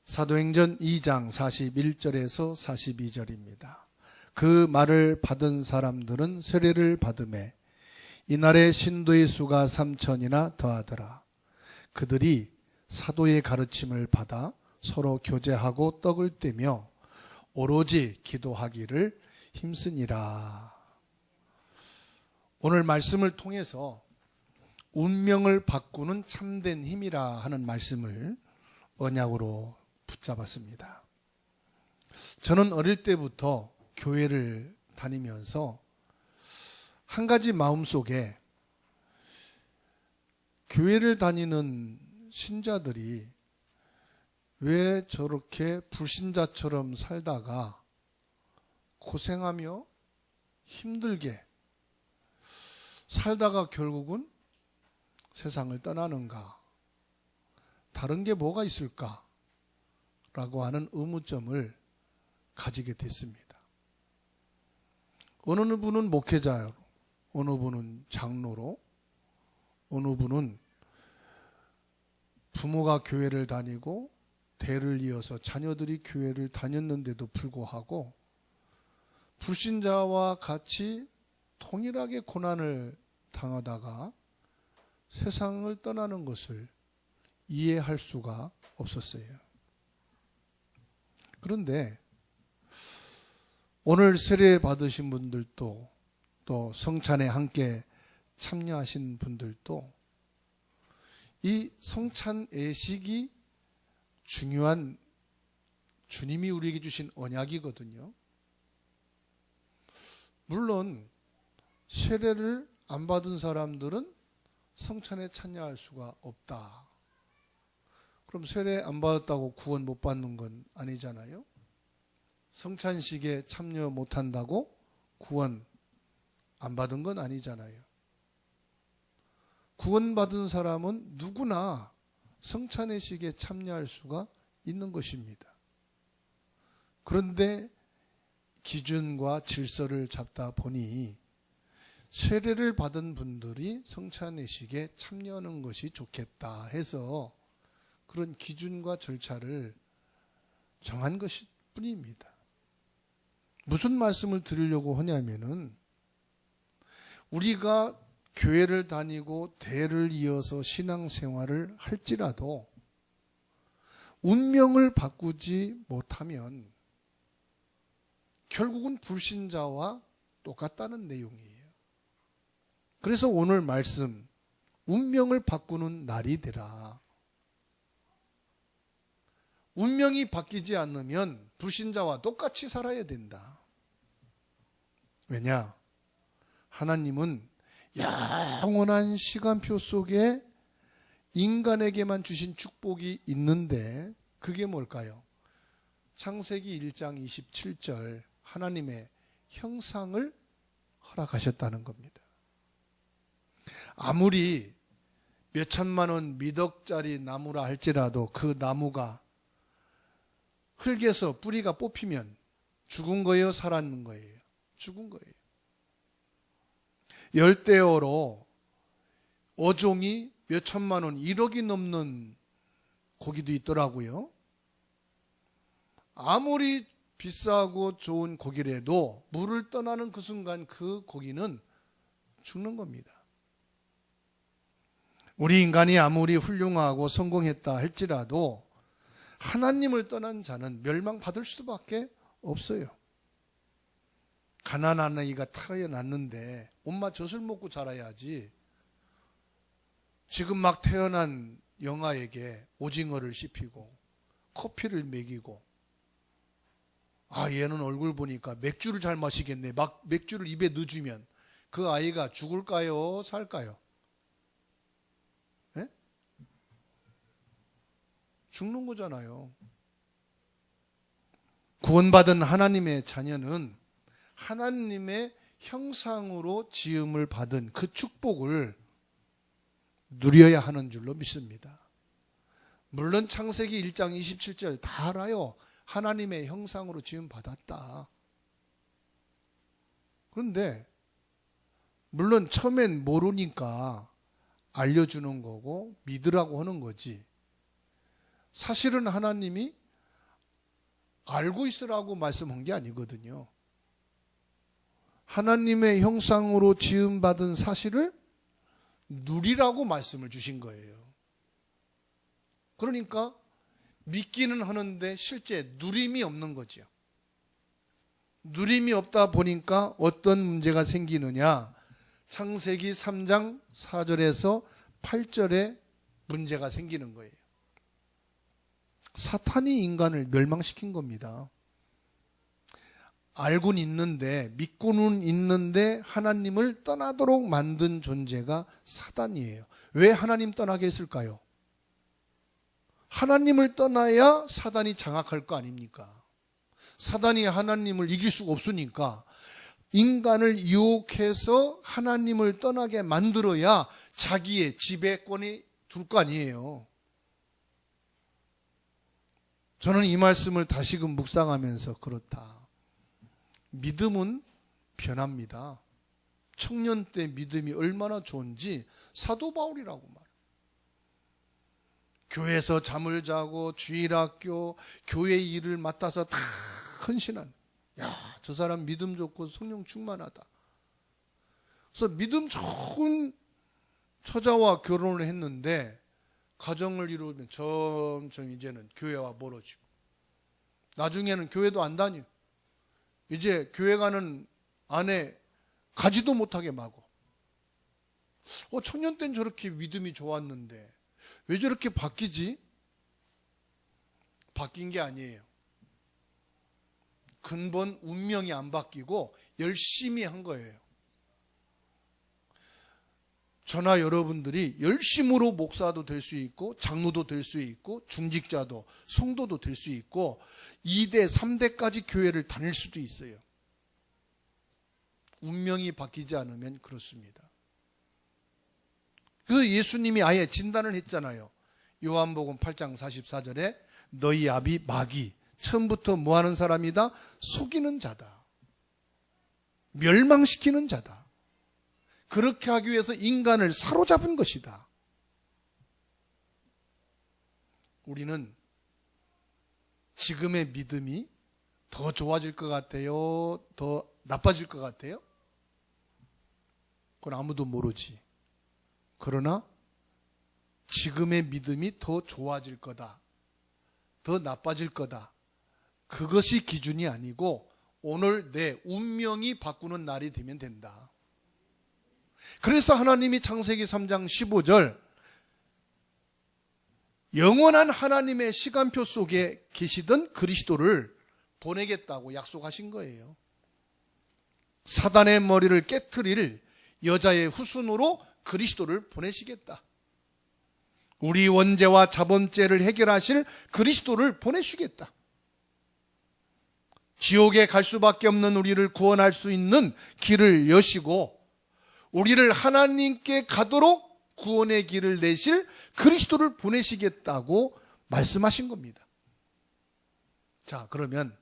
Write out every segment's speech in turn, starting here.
사도행전 2장 41절에서 42절입니다. 그 말을 받은 사람들은 세례를 받으매 이날에 신도의 수가 3,000이나 더하더라. 그들이 사도의 가르침을 받아 서로 교제하고 떡을 떼며 오로지 기도하기를 힘쓰니라. 오늘 말씀을 통해서 운명을 바꾸는 참된 힘이라 하는 말씀을 언약으로 붙잡았습니다. 저는 어릴 때부터 교회를 다니면서 한 가지 마음속에 교회를 다니는 신자들이 왜 저렇게 불신자처럼 살다가 고생하며 힘들게 살다가 결국은 세상을 떠나는가? 다른 게 뭐가 있을까? 라고 하는 의무점을 가지게 됐습니다. 어느 분은 목회자로, 어느 분은 장로로, 어느 분은 부모가 교회를 다니고 대를 이어서 자녀들이 교회를 다녔는데도 불구하고 불신자와 같이 동일하게 고난을 당하다가 세상을 떠나는 것을 이해할 수가 없었어요. 그런데 오늘 세례 받으신 분들도 또 성찬에 함께 참여하신 분들도 이 성찬 예식이 중요한 주님이 우리에게 주신 언약이거든요. 물론 세례를 안 받은 사람들은 성찬에 참여할 수가 없다. 그럼 세례 안 받았다고 구원 못 받는 건 아니잖아요. 성찬식에 참여 못한다고 구원 안 받은 건 아니잖아요. 구원받은 사람은 누구나 성찬의식에 참여할 수가 있는 것입니다. 그런데 기준과 질서를 잡다 보니 세례를 받은 분들이 성찬의식에 참여하는 것이 좋겠다 해서 그런 기준과 절차를 정한 것일 뿐입니다. 무슨 말씀을 드리려고 하냐면은 우리가 교회를 다니고 대를 이어서 신앙생활을 할지라도 운명을 바꾸지 못하면 결국은 불신자와 똑같다는 내용이에요. 그래서 오늘 말씀, 운명을 바꾸는 날이 되라. 운명이 바뀌지 않으면 불신자와 똑같이 살아야 된다. 왜냐? 하나님은 영원한 시간표 속에 인간에게만 주신 축복이 있는데 그게 뭘까요? 창세기 1장 27절 하나님의 형상을 허락하셨다는 겁니다. 아무리 몇 천만 원 미덕짜리 나무라 할지라도 그 나무가 흙에서 뿌리가 뽑히면 죽은 거예요? 살았는 거예요? 죽은 거예요. 열대어로 어종이 몇 천만 원, 1억이 넘는 고기도 있더라고요. 아무리 비싸고 좋은 고기라도 물을 떠나는 그 순간 그 고기는 죽는 겁니다. 우리 인간이 아무리 훌륭하고 성공했다 할지라도 하나님을 떠난 자는 멸망받을 수밖에 없어요. 가난한 아이가 태어났는데 엄마 젖을 먹고 자라야지 지금 막 태어난 영아에게 오징어를 씹히고 커피를 먹이고 얘는 얼굴 보니까 맥주를 잘 마시겠네 막 맥주를 입에 넣어주면 그 아이가 죽을까요? 살까요? 네? 죽는 거잖아요. 구원받은 하나님의 자녀는 하나님의 형상으로 지음을 받은 그 축복을 누려야 하는 줄로 믿습니다. 물론 창세기 1장 27절 다 알아요. 하나님의 형상으로 지음 받았다. 그런데 물론 처음엔 모르니까 알려주는 거고 믿으라고 하는 거지. 사실은 하나님이 알고 있으라고 말씀한 게 아니거든요. 하나님의 형상으로 지음받은 사실을 누리라고 말씀을 주신 거예요. 그러니까 믿기는 하는데 실제 누림이 없는 거죠. 누림이 없다 보니까 어떤 문제가 생기느냐. 창세기 3장 4절에서 8절에 문제가 생기는 거예요. 사탄이 인간을 멸망시킨 겁니다. 알고는 있는데, 믿고는 있는데 하나님을 떠나도록 만든 존재가 사단이에요. 왜 하나님 떠나게 했을까요? 하나님을 떠나야 사단이 장악할 거 아닙니까? 사단이 하나님을 이길 수가 없으니까 인간을 유혹해서 하나님을 떠나게 만들어야 자기의 지배권이 둘 거 아니에요. 저는 이 말씀을 다시금 묵상하면서 그렇다. 믿음은 변합니다. 청년 때 믿음이 얼마나 좋은지 사도 바울이라고 말해요. 교회에서 잠을 자고 주일학교, 교회 일을 맡아서 다 헌신한, 야, 저 사람 믿음 좋고 성령 충만하다. 그래서 믿음 좋은 처자와 결혼을 했는데 가정을 이루면 점점 이제는 교회와 멀어지고, 나중에는 교회도 안 다녀. 이제 교회 가는 아내 가지도 못하게 마고. 청년 때는 저렇게 믿음이 좋았는데 왜 저렇게 바뀌지? 바뀐 게 아니에요. 근본 운명이 안 바뀌고 열심히 한 거예요. 저나 여러분들이 열심으로 목사도 될 수 있고 장로도 될 수 있고 중직자도 성도도 될 수 있고 2대 3대까지 교회를 다닐 수도 있어요. 운명이 바뀌지 않으면 그렇습니다. 그래서 예수님이 아예 진단을 했잖아요. 요한복음 8장 44절에 너희 아비 마귀, 처음부터 뭐하는 사람이다? 속이는 자다. 멸망시키는 자다. 그렇게 하기 위해서 인간을 사로잡은 것이다. 우리는 지금의 믿음이 더 좋아질 것 같아요? 더 나빠질 것 같아요? 그건 아무도 모르지. 그러나 지금의 믿음이 더 좋아질 거다, 더 나빠질 거다, 그것이 기준이 아니고 오늘 내 운명이 바꾸는 날이 되면 된다. 그래서 하나님이 창세기 3장 15절 영원한 하나님의 시간표 속에 계시던 그리스도를 보내겠다고 약속하신 거예요. 사단의 머리를 깨트릴 여자의 후손으로 그리스도를 보내시겠다. 우리 원죄와 자본죄를 해결하실 그리스도를 보내시겠다. 지옥에 갈 수밖에 없는 우리를 구원할 수 있는 길을 여시고 우리를 하나님께 가도록 구원의 길을 내실 그리스도를 보내시겠다고 말씀하신 겁니다. 자, 그러면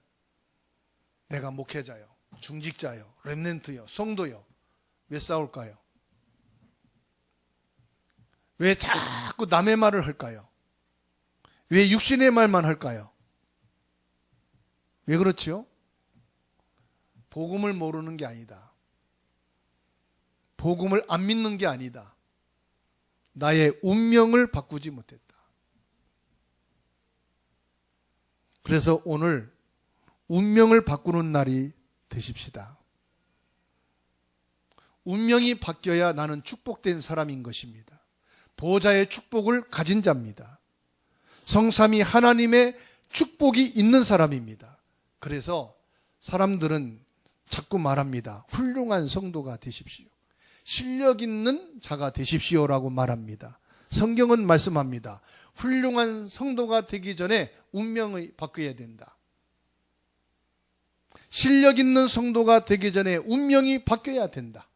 내가 목회자요, 중직자요, 렘넌트요, 성도요, 왜 싸울까요? 왜 자꾸 남의 말을 할까요? 왜 육신의 말만 할까요? 왜 그렇지요? 복음을 모르는 게 아니다. 복음을 안 믿는 게 아니다. 나의 운명을 바꾸지 못했다. 그래서 오늘 운명을 바꾸는 날이 되십시다. 운명이 바뀌어야 나는 축복된 사람인 것입니다. 보호자의 축복을 가진 자입니다. 성삼위 하나님의 축복이 있는 사람입니다. 그래서 사람들은 자꾸 말합니다. 훌륭한 성도가 되십시오. 실력 있는 자가 되십시오라고 말합니다. 성경은 말씀합니다. 훌륭한 성도가 되기 전에 운명을 바뀌어야 된다. 실력 있는 성도가 되기 전에 운명이 바뀌어야 된다.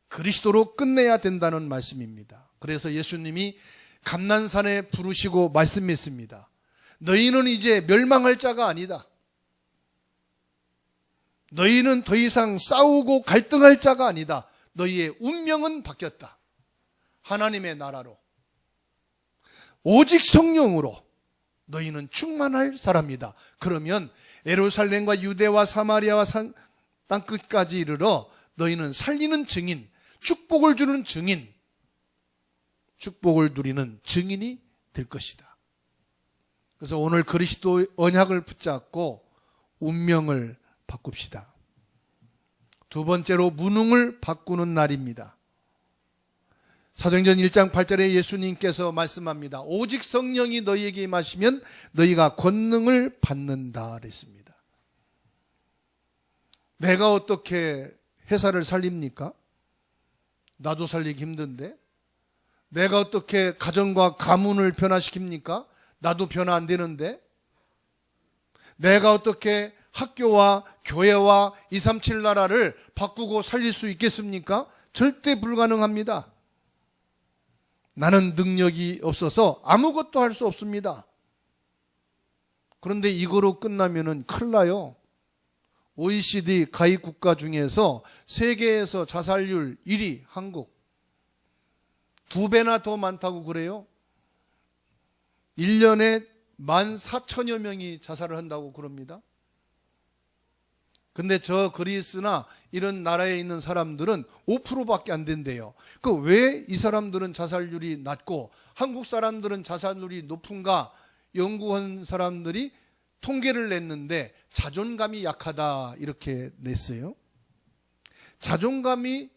그리스도로 끝내야 된다는 말씀입니다. 그래서 예수님이 감난산에 부르시고 말씀했습니다. 너희는 이제 멸망할 자가 아니다. 너희는 더 이상 싸우고 갈등할 자가 아니다. 너희의 운명은 바뀌었다. 하나님의 나라로 오직 성령으로 너희는 충만할 사람이다. 그러면 예루살렘과 유대와 사마리아와 땅끝까지 이르러 너희는 살리는 증인, 축복을 주는 증인, 축복을 누리는 증인이 될 것이다. 그래서 오늘 그리스도의 언약을 붙잡고 운명을 바꿉시다. 두 번째로 무능을 바꾸는 날입니다. 사도행전 1장 8절에 예수님께서 말씀합니다. 오직 성령이 너희에게 임하시면 너희가 권능을 받는다 그랬습니다. 내가 어떻게 회사를 살립니까? 나도 살리기 힘든데. 내가 어떻게 가정과 가문을 변화시킵니까? 나도 변화 안 되는데. 내가 어떻게 학교와 교회와 237 나라를 바꾸고 살릴 수 있겠습니까? 절대 불가능합니다. 나는 능력이 없어서 아무것도 할 수 없습니다. 그런데 이거로 끝나면은 큰일 나요. OECD 가입 국가 중에서 세계에서 자살률 1위 한국. 2배나 더 많다고 그래요. 1년에 14,000여 명이 자살을 한다고 그럽니다. 근데 저 그리스나 이런 나라에 있는 사람들은 5%밖에 안 된대요. 그 왜 이 사람들은 자살률이 낮고 한국 사람들은 자살률이 높은가? 연구한 사람들이 통계를 냈는데 자존감이 약하다 이렇게 냈어요. 자존감이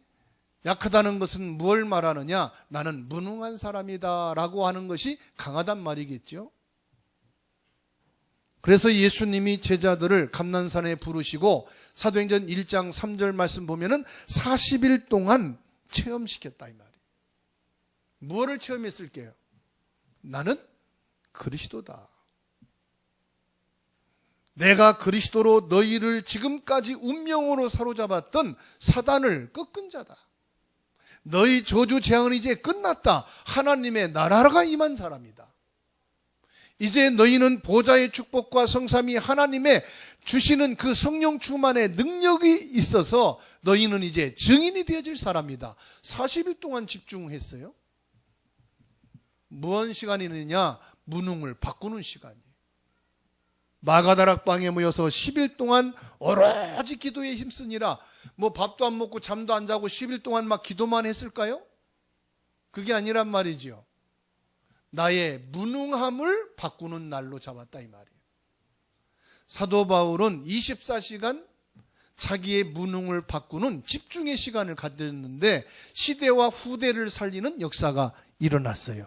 약하다는 것은 뭘 말하느냐? 나는 무능한 사람이다 라고 하는 것이 강하단 말이겠죠. 그래서 예수님이 제자들을 감난산에 부르시고 사도행전 1장 3절 말씀 보면은 40일 동안 체험시켰다 이 말이에요. 무엇을 체험했을게요? 나는 그리스도다. 내가 그리스도로 너희를 지금까지 운명으로 사로잡았던 사단을 꺾은 자다. 너희 저주 재앙은 이제 끝났다. 하나님의 나라가 임한 사람이다. 이제 너희는 보좌의 축복과 성삼위 하나님의 주시는 그 성령 충만의 능력이 있어서 너희는 이제 증인이 되어질 사람이다. 40일 동안 집중했어요. 무언 시간이느냐? 무능을 바꾸는 시간이에요. 마가다락방에 모여서 10일 동안 오로지 기도에 힘쓰니라. 뭐 밥도 안 먹고 잠도 안 자고 10일 동안 막 기도만 했을까요? 그게 아니란 말이죠. 나의 무능함을 바꾸는 날로 잡았다 이 말이에요. 사도 바울은 24시간 자기의 무능을 바꾸는 집중의 시간을 가졌는데 시대와 후대를 살리는 역사가 일어났어요.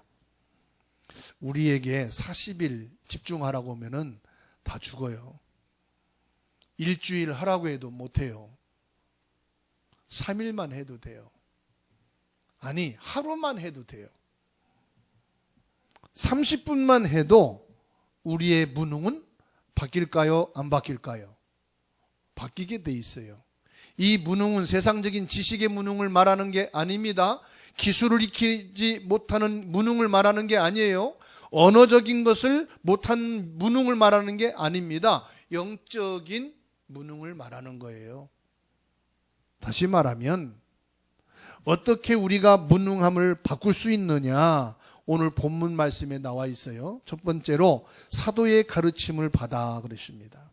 우리에게 40일 집중하라고 하면은 다 죽어요. 일주일 하라고 해도 못해요. 3일만 해도 돼요. 아니 하루만 해도 돼요. 30분만 해도 우리의 무능은 바뀔까요? 안 바뀔까요? 바뀌게 돼 있어요. 이 무능은 세상적인 지식의 무능을 말하는 게 아닙니다. 기술을 익히지 못하는 무능을 말하는 게 아니에요. 언어적인 것을 못한 무능을 말하는 게 아닙니다. 영적인 무능을 말하는 거예요. 다시 말하면 어떻게 우리가 무능함을 바꿀 수 있느냐? 오늘 본문 말씀에 나와 있어요. 첫 번째로 사도의 가르침을 받아 그랬습니다.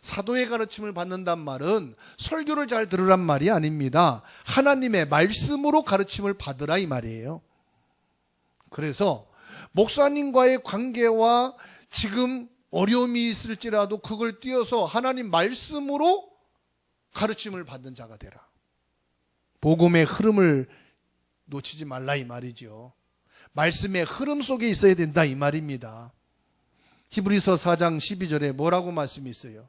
사도의 가르침을 받는단 말은 설교를 잘 들으란 말이 아닙니다. 하나님의 말씀으로 가르침을 받으라 이 말이에요. 그래서 목사님과의 관계와 지금 어려움이 있을지라도 그걸 띄어서 하나님 말씀으로 가르침을 받는 자가 되라. 복음의 흐름을 놓치지 말라 이 말이죠. 말씀의 흐름 속에 있어야 된다 이 말입니다. 히브리서 4장 12절에 뭐라고 말씀이 있어요?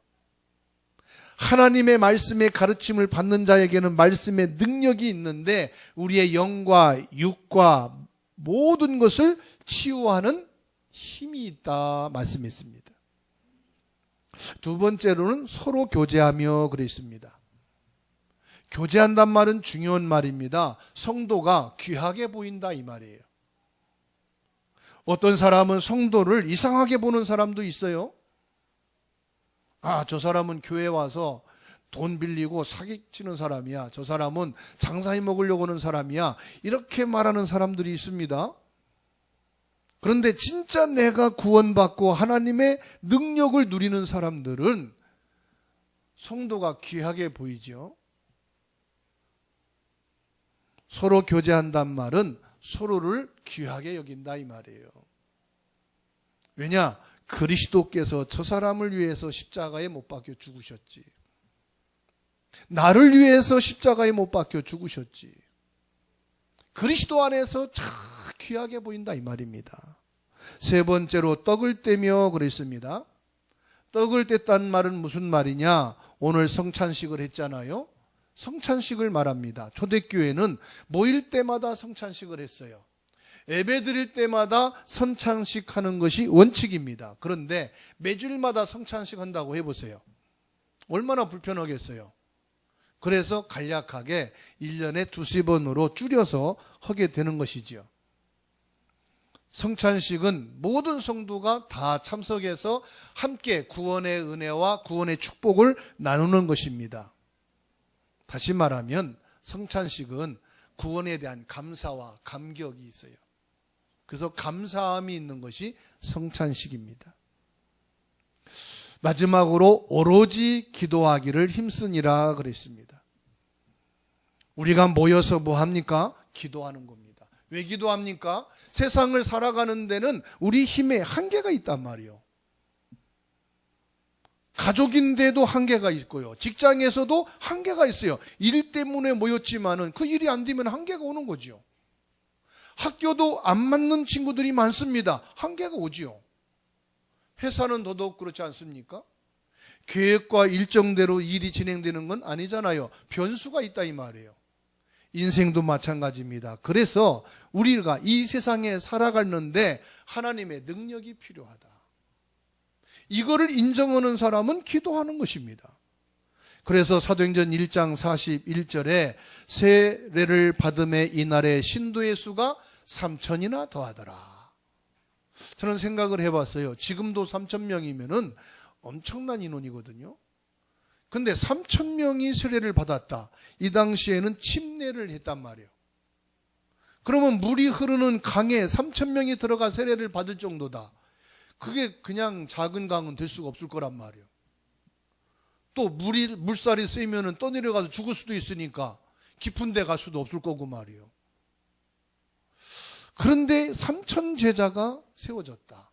하나님의 말씀의 가르침을 받는 자에게는 말씀의 능력이 있는데 우리의 영과 육과 모든 것을 치유하는 힘이 있다 말씀했습니다. 두 번째로는 서로 교제하며 그랬습니다. 교제한단 말은 중요한 말입니다. 성도가 귀하게 보인다 이 말이에요. 어떤 사람은 성도를 이상하게 보는 사람도 있어요. 아, 저 사람은 교회에 와서 돈 빌리고 사기치는 사람이야. 저 사람은 장사해 먹으려고 하는 사람이야. 이렇게 말하는 사람들이 있습니다. 그런데 진짜 내가 구원받고 하나님의 능력을 누리는 사람들은 성도가 귀하게 보이죠. 서로 교제한단 말은 서로를 귀하게 여긴다 이 말이에요. 왜냐? 그리스도께서 저 사람을 위해서 십자가에 못 박혀 죽으셨지. 나를 위해서 십자가에 못 박혀 죽으셨지. 그리스도 안에서 참 귀하게 보인다 이 말입니다. 세 번째로 떡을 떼며 그랬습니다. 떡을 뗐다는 말은 무슨 말이냐? 오늘 성찬식을 했잖아요. 성찬식을 말합니다. 초대교회는 모일 때마다 성찬식을 했어요. 예배 드릴 때마다 성찬식 하는 것이 원칙입니다. 그런데 매주일마다 성찬식 한다고 해보세요. 얼마나 불편하겠어요. 그래서 간략하게 1년에 두세 번으로 줄여서 하게 되는 것이지요. 성찬식은 모든 성도가 다 참석해서 함께 구원의 은혜와 구원의 축복을 나누는 것입니다. 다시 말하면 성찬식은 구원에 대한 감사와 감격이 있어요. 그래서 감사함이 있는 것이 성찬식입니다. 마지막으로 오로지 기도하기를 힘쓰니라 그랬습니다. 우리가 모여서 뭐 합니까? 기도하는 겁니다. 왜 기도합니까? 세상을 살아가는 데는 우리 힘에 한계가 있단 말이에요. 가족인데도 한계가 있고요. 직장에서도 한계가 있어요. 일 때문에 모였지만은 그 일이 안 되면 한계가 오는 거죠. 학교도 안 맞는 친구들이 많습니다. 한계가 오지요. 회사는 더더욱 그렇지 않습니까? 계획과 일정대로 일이 진행되는 건 아니잖아요. 변수가 있다 이 말이에요. 인생도 마찬가지입니다. 그래서 우리가 이 세상에 살아가는데 하나님의 능력이 필요하다. 이거를 인정하는 사람은 기도하는 것입니다. 그래서 사도행전 1장 41절에 세례를 받음에 이날에 신도의 수가 3,000이나 더하더라. 저는 생각을 해봤어요. 지금도 3,000명이면은 엄청난 인원이거든요. 근데 3,000명이 세례를 받았다. 이 당시에는 침례를 했단 말이에요. 그러면 물이 흐르는 강에 3,000명이 들어가 세례를 받을 정도다. 그게 그냥 작은 강은 될 수가 없을 거란 말이에요. 또 물살이 세면은 떠내려가서 죽을 수도 있으니까 깊은 데 갈 수도 없을 거고 말이에요. 그런데 3,000 제자가 세워졌다.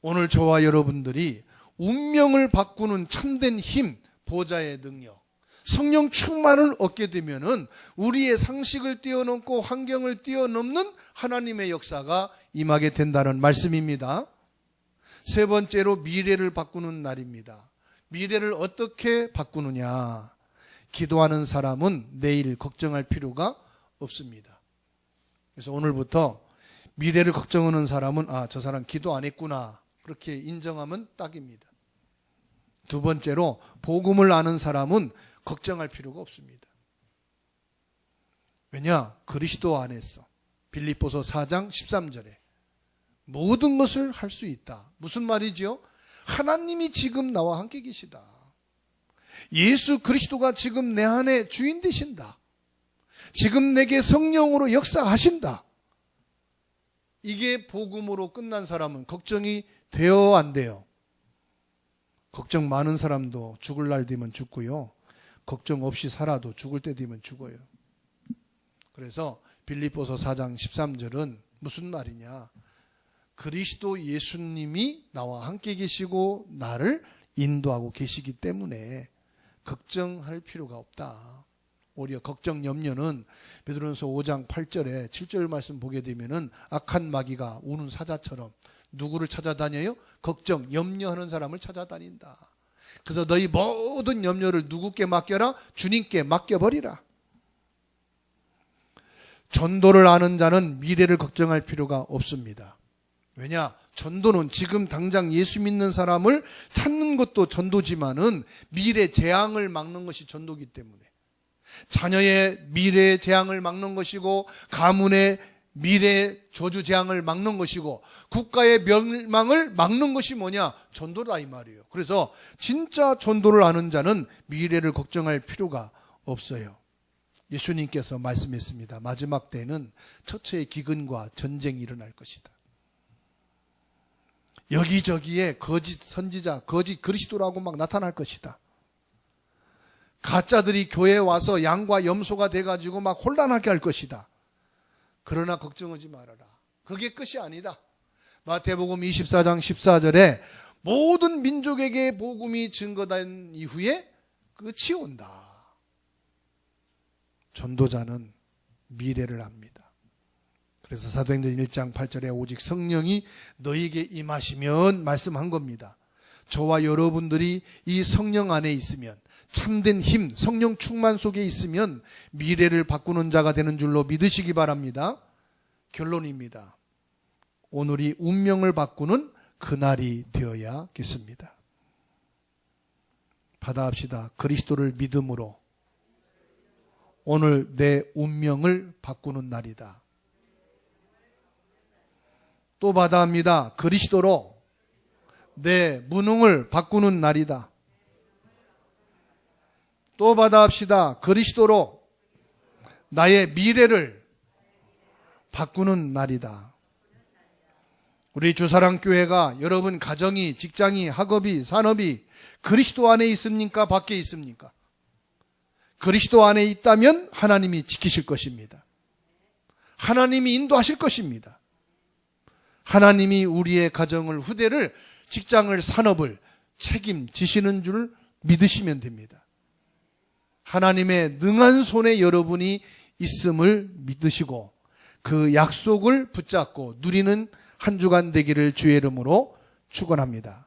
오늘 저와 여러분들이 운명을 바꾸는 참된 힘, 보좌의 능력, 성령 충만을 얻게 되면은 우리의 상식을 뛰어넘고 환경을 뛰어넘는 하나님의 역사가 임하게 된다는 말씀입니다. 세 번째로 미래를 바꾸는 날입니다. 미래를 어떻게 바꾸느냐? 기도하는 사람은 내일 걱정할 필요가 없습니다. 그래서 오늘부터 미래를 걱정하는 사람은 저 사람 기도 안 했구나 그렇게 인정하면 딱입니다. 두 번째로 복음을 아는 사람은 걱정할 필요가 없습니다. 왜냐? 그리스도 안에서 빌립보서 4장 13절에 모든 것을 할 수 있다. 무슨 말이죠? 하나님이 지금 나와 함께 계시다. 예수 그리스도가 지금 내 안에 주인 되신다. 지금 내게 성령으로 역사하신다. 이게 복음으로 끝난 사람은 걱정이 돼요, 안 돼요? 걱정 많은 사람도 죽을 날 되면 죽고요. 걱정 없이 살아도 죽을 때 되면 죽어요. 그래서 빌립보서 4장 13절은 무슨 말이냐? 그리스도 예수님이 나와 함께 계시고 나를 인도하고 계시기 때문에 걱정할 필요가 없다. 오히려 걱정 염려는 베드로전서 5장 8절에 7절 말씀 보게 되면은 악한 마귀가 우는 사자처럼 누구를 찾아다녀요? 걱정, 염려하는 사람을 찾아다닌다. 그래서 너희 모든 염려를 누구께 맡겨라? 주님께 맡겨버리라. 전도를 아는 자는 미래를 걱정할 필요가 없습니다. 왜냐? 전도는 지금 당장 예수 믿는 사람을 찾는 것도 전도지만은 미래 재앙을 막는 것이 전도기 때문에 자녀의 미래 재앙을 막는 것이고 가문의 미래 저주 재앙을 막는 것이고 국가의 멸망을 막는 것이 뭐냐? 전도다 이 말이에요. 그래서 진짜 전도를 아는 자는 미래를 걱정할 필요가 없어요. 예수님께서 말씀했습니다. 마지막 때에는 처처의 기근과 전쟁이 일어날 것이다. 여기저기에 거짓 선지자, 거짓 그리스도라고 막 나타날 것이다. 가짜들이 교회에 와서 양과 염소가 돼가지고 막 혼란하게 할 것이다. 그러나 걱정하지 말아라. 그게 끝이 아니다. 마태복음 24장 14절에 모든 민족에게 복음이 증거된 이후에 끝이 온다. 전도자는 미래를 압니다. 그래서 사도행전 1장 8절에 오직 성령이 너희에게 임하시면 말씀한 겁니다. 저와 여러분들이 이 성령 안에 있으면, 참된 힘, 성령 충만 속에 있으면 미래를 바꾸는 자가 되는 줄로 믿으시기 바랍니다. 결론입니다. 오늘이 운명을 바꾸는 그날이 되어야겠습니다. 받아합시다. 그리스도를 믿음으로 오늘 내 운명을 바꾸는 날이다. 또 받아합니다. 그리스도로 내 무능을 바꾸는 날이다. 또 받아합시다. 그리스도로 나의 미래를 바꾸는 날이다. 우리 주사랑교회가 여러분 가정이, 직장이, 학업이, 산업이 그리스도 안에 있습니까? 밖에 있습니까? 그리스도 안에 있다면 하나님이 지키실 것입니다. 하나님이 인도하실 것입니다. 하나님이 우리의 가정을, 후대를, 직장을, 산업을 책임지시는 줄 믿으시면 됩니다. 하나님의 능한 손에 여러분이 있음을 믿으시고 그 약속을 붙잡고 누리는 한 주간 되기를 주의 이름으로 축원합니다.